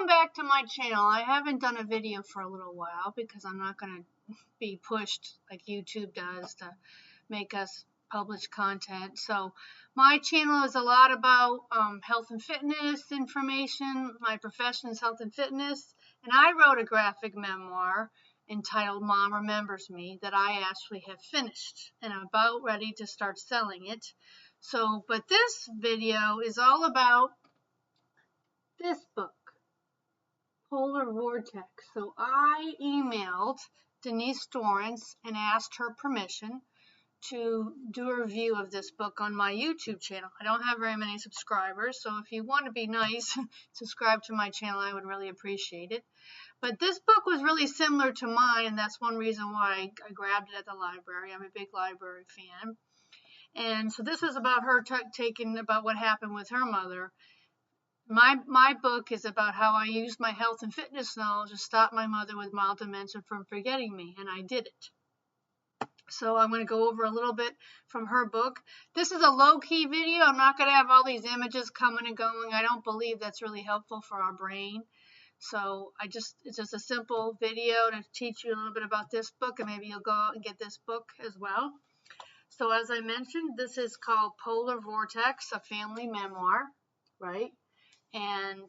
welcome back to my channel. I haven't done a video for a little while because I'm not going to be pushed like YouTube does to make us publish content. So my channel is a lot about health and fitness information. My profession is health and fitness, and I wrote a graphic memoir entitled Mom Remembers Me that I actually have finished and I'm about ready to start selling it. So, but this video is all about this book, Polar Vortex. So I emailed Denise Dorrance and asked her permission to do a review of this book on my YouTube channel. I don't have very many subscribers, so if you want to be nice, subscribe to my channel. I would really appreciate it. But this book was really similar to mine, and that's one reason why I grabbed it at the library. I'm a big library fan. And so this is about her taking about what happened with her mother. My book is about how I used my health and fitness knowledge to stop my mother with mild dementia from forgetting me, and I did it. So I'm going to go over a little bit from her book. This is a low-key video. I'm not going to have all these images coming and going. I don't believe that's really helpful for our brain. So it's just a simple video to teach you a little bit about this book, and maybe you'll go out and get this book as well. So as I mentioned, this is called Polar Vortex, a family memoir, right? And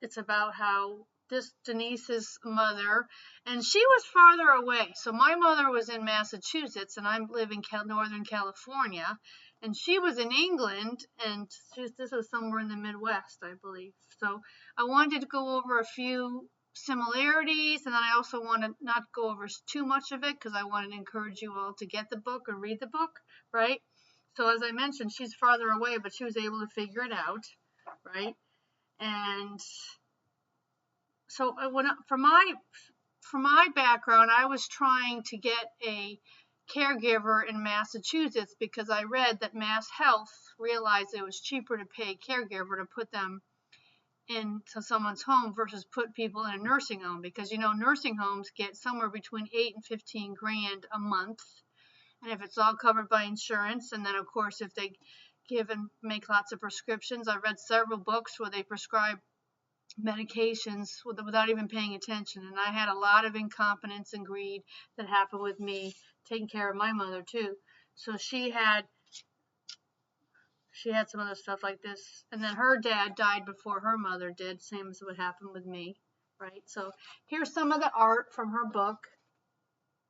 it's about how this Denise's mother, and she was farther away. So my mother was in Massachusetts, and I live in Northern California, and she was in England, and this was somewhere in the Midwest, I believe. So I wanted to go over a few similarities, and then I also want to not go over too much of it because I wanted to encourage you all to get the book or read the book, right? So as I mentioned, she's farther away, but she was able to figure it out, right? And so for my background, I was trying to get a caregiver in Massachusetts because I read that Mass Health realized it was cheaper to pay a caregiver to put them into someone's home versus put people in a nursing home, because nursing homes get somewhere between 8 and 15 grand a month, and if it's all covered by insurance, and then of course if they give and make lots of prescriptions. I've read several books where they prescribe medications without even paying attention, and I had a lot of incompetence and greed that happened with me taking care of my mother too. So she had some other stuff like this, and then her dad died before her mother did, same as what happened with me, right? So here's some of the art from her book.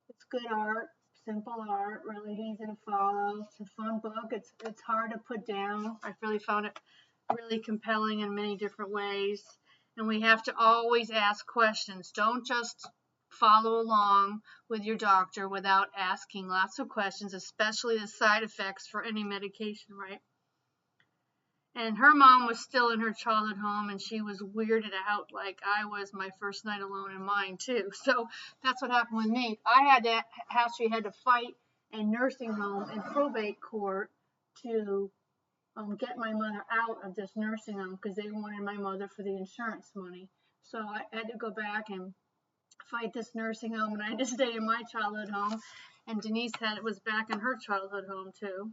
It's good art, simple art, really easy to follow. It's a fun book. It's hard to put down. I really found it really compelling in many different ways. And we have to always ask questions. Don't just follow along with your doctor without asking lots of questions, especially the side effects for any medication, right? And her mom was still in her childhood home, and she was weirded out like I was my first night alone in mine too. So that's what happened with me. I actually had to fight a nursing home and probate court to get my mother out of this nursing home because they wanted my mother for the insurance money. So I had to go back and fight this nursing home, and I had to stay in my childhood home. And Denise was back in her childhood home too.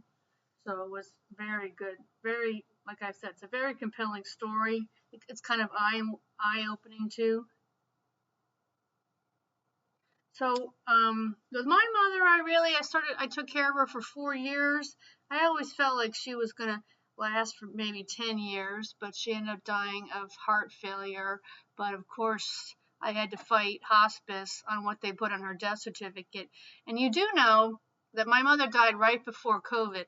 So it was very good, very, like I said, it's a very compelling story. It's kind of eye-opening too. So with my mother, I took care of her for 4 years. I always felt like she was going to last for maybe 10 years, but she ended up dying of heart failure. But of course, I had to fight hospice on what they put on her death certificate. And you do know that my mother died right before COVID.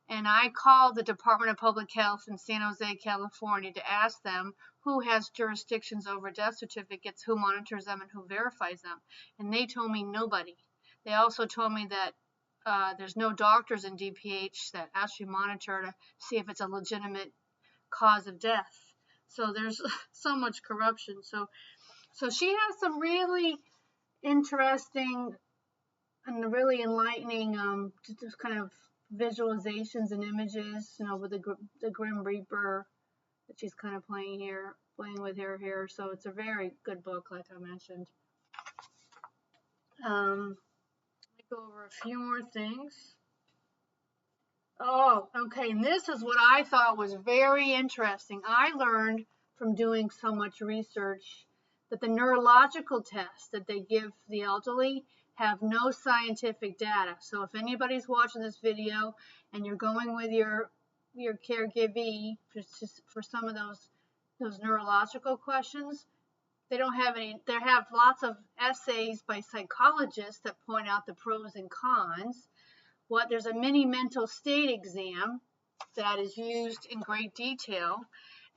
And I called the Department of Public Health in San Jose, California to ask them who has jurisdictions over death certificates, who monitors them, and who verifies them. And they told me nobody. They also told me that there's no doctors in DPH that actually monitor to see if it's a legitimate cause of death. So there's so much corruption. So she has some really interesting and really enlightening just kind of visualizations and images, with the Grim Reaper that she's kind of playing with her here. So it's a very good book, like I mentioned. Let me go over a few more things. Oh, okay, and this is what I thought was very interesting. I learned from doing so much research that the neurological tests that they give the elderly have no scientific data. So if anybody's watching this video and you're going with your caregiving for some of those neurological questions, they don't have any. They have lots of essays by psychologists that point out the pros and cons. There's a mini mental state exam that is used in great detail,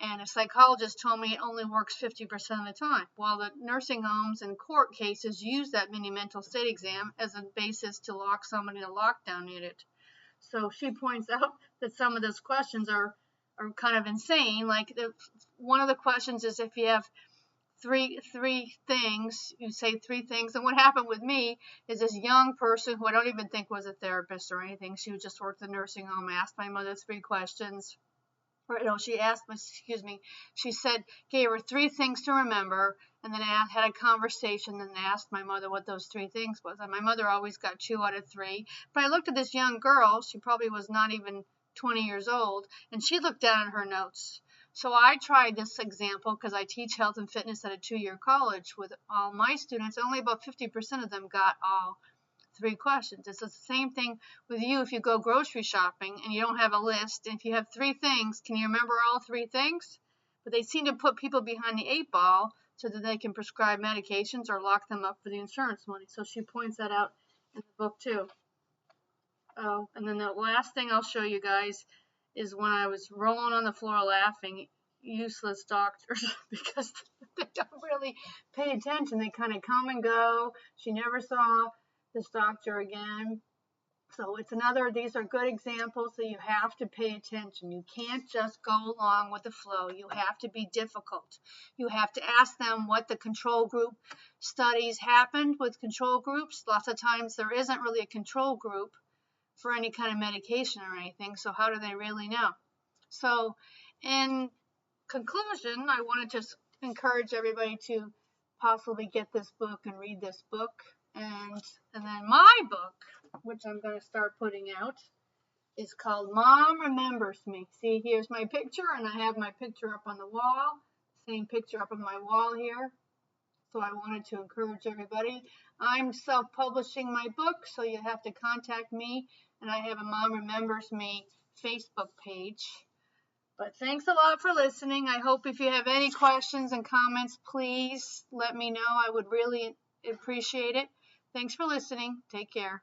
and a psychologist told me it only works 50% of the time, while the nursing homes and court cases use that mini mental state exam as a basis to lock somebody in a lockdown unit. So she points out that some of those questions are kind of insane. Like one of the questions is if you have three things, you say three things. And what happened with me is this young person who I don't even think was a therapist or anything. She just worked in the nursing home, asked my mother three questions. Or no, she said, gave her three things to remember, and then I had a conversation and asked my mother what those three things was. And my mother always got 2 out of 3. But I looked at this young girl, she probably was not even 20 years old, and she looked down at her notes. So I tried this example because I teach health and fitness at a 2-year college with all my students. Only about 50% of them got all 3 questions. It's the same thing with you if you go grocery shopping and you don't have a list. And if you have 3 things, can you remember all 3 things? But they seem to put people behind the 8 ball so that they can prescribe medications or lock them up for the insurance money. So she points that out in the book too. Oh, and then the last thing I'll show you guys is when I was rolling on the floor laughing, useless doctors, because they don't really pay attention. They kind of come and go. She never saw this doctor again. So these are good examples that you have to pay attention. You can't just go along with the flow. You have to be difficult. You have to ask them what the control group studies happened with control groups. Lots of times there isn't really a control group for any kind of medication or anything. So how do they really know? So in conclusion, I want to just encourage everybody to possibly get this book and read this book. And then my book, which I'm going to start putting out, is called Mom Remembers Me. See, here's my picture, and I have my picture up on the wall. Same picture up on my wall here. So I wanted to encourage everybody. I'm self-publishing my book, so you have to contact me. And I have a Mom Remembers Me Facebook page. But thanks a lot for listening. I hope if you have any questions and comments, please let me know. I would really appreciate it. Thanks for listening. Take care.